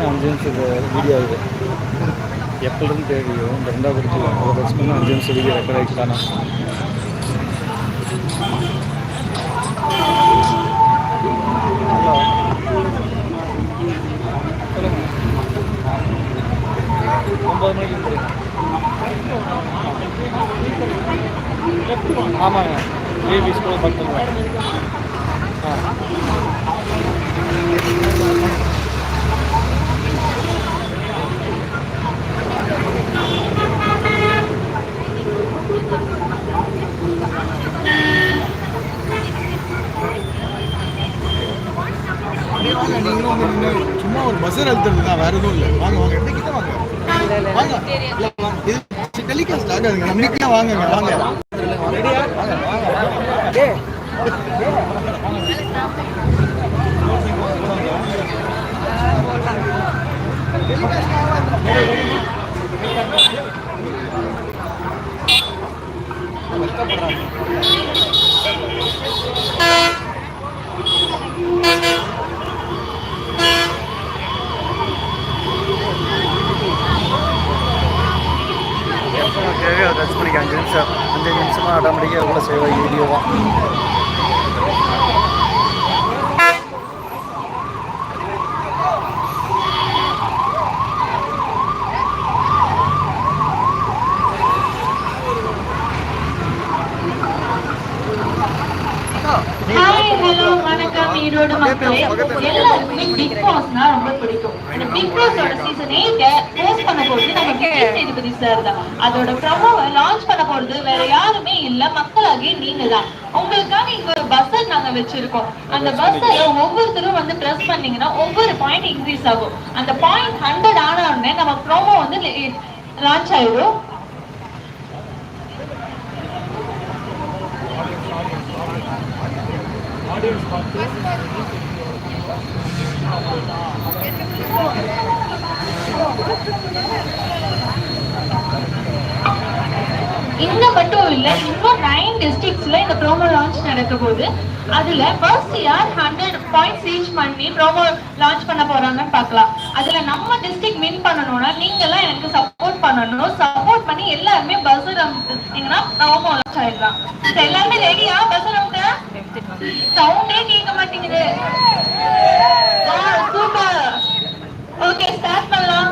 5 நிமிஷம் வீடியோ ஆகுது. எப்படின்னு தெரியும் இந்த 2வது இடத்துல அதை டச் பண்ணி 5 நிமிஷம் வீடியோ ரெக்கார்ட் ஆகிடுச்சானா. ஹலோ 9 மணிக்கு ஆமாங்க. ஏபி ஸ்கூல் பக்கத்தில். சும்மா ஒரு பஸ்ஸர் அழுத்துறது தான், வேற எதுவும் இல்லை. வாங்க வாங்க, எப்படிக்கிட்ட வாங்க வாங்க. இது டெலிகாஸ்ட் ஆகாதுங்க, நம்பிக்கையா வாங்க வாங்க. தேவையோ டச் பண்ணிக்க 5 நிமிஷமாக ஆட்டோமேட்டிக்காக எவ்வளோ சேவ் ஆகி வீடியோவாக. வணக்கம் ஈரோடு மக்களே. எல்லாருக்குமே பிக் பாஸ்னா ரொம்ப பிடிக்கும். இந்த பிக் பாஸோட சீசன் 8 போஸ்ட் பண்ண போறது நம்ம விஜய் சேதுபதி சார் தான். அதோட ப்ரோமோவை லான்ச் பண்ண போறது வேற யாருமே இல்ல, மக்களாகிய நீங்க தான். உங்களுக்காக இங்க ஒரு பஸ்ஸர் நாங்க வச்சிருக்கோம். அந்த பஸ்ஸர்ல ஒவ்வொருத்தரும் வந்து பிரஸ் பண்ணீங்கன்னா ஒவ்வொரு பாயிண்ட் இன்க்ரீஸ் ஆகும். அந்த பாயிண்ட் 100 ஆன உடனே நம்ம ப்ரோமோ வந்து லான்ச் ஆயிடும். இந்த மட்டும் இல்ல, இன்னும் 9 டிஸ்ட்ரிக்ட்ஸ்ல இந்த ப்ரோமோ லான்ச் நடக்க போகுது. அதுல ஃபர்ஸ்ட் யார் 100 பாயிண்ட்ஸ் ரீச் பண்ணி ப்ரோமோ லான்ச் பண்ண போறாங்கன்னு பார்க்கலாம். அதுல நம்ம டிஸ்ட்ரிக்ட் வின் பண்ணணும்னா நீங்க எல்லாம் எனக்கு சப்போர்ட் பண்ணணும். சப்போர்ட் பண்ணி எல்லாருமே பஸ்ஸர் அமுத்துனீங்கன்னா ப்ரோமோ லான்ச் ஆயிடலாம். எல்லாருமே ரெடியா? பஸ்ஸர் அமுக்க சவுண்டே கேட்க மாட்டேங்குது. சூப்பர். ஓகே, ஸ்டார்ட் பண்ணலாம்.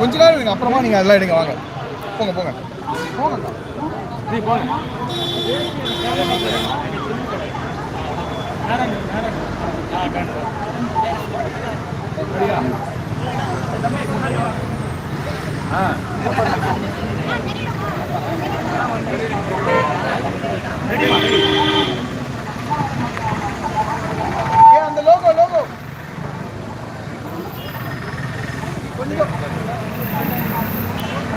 கொஞ்ச நேரம் இருங்க, அப்புறமா நீங்க அதெல்லாம் எடுங்க. வாங்க போங்க போங்க போங்க.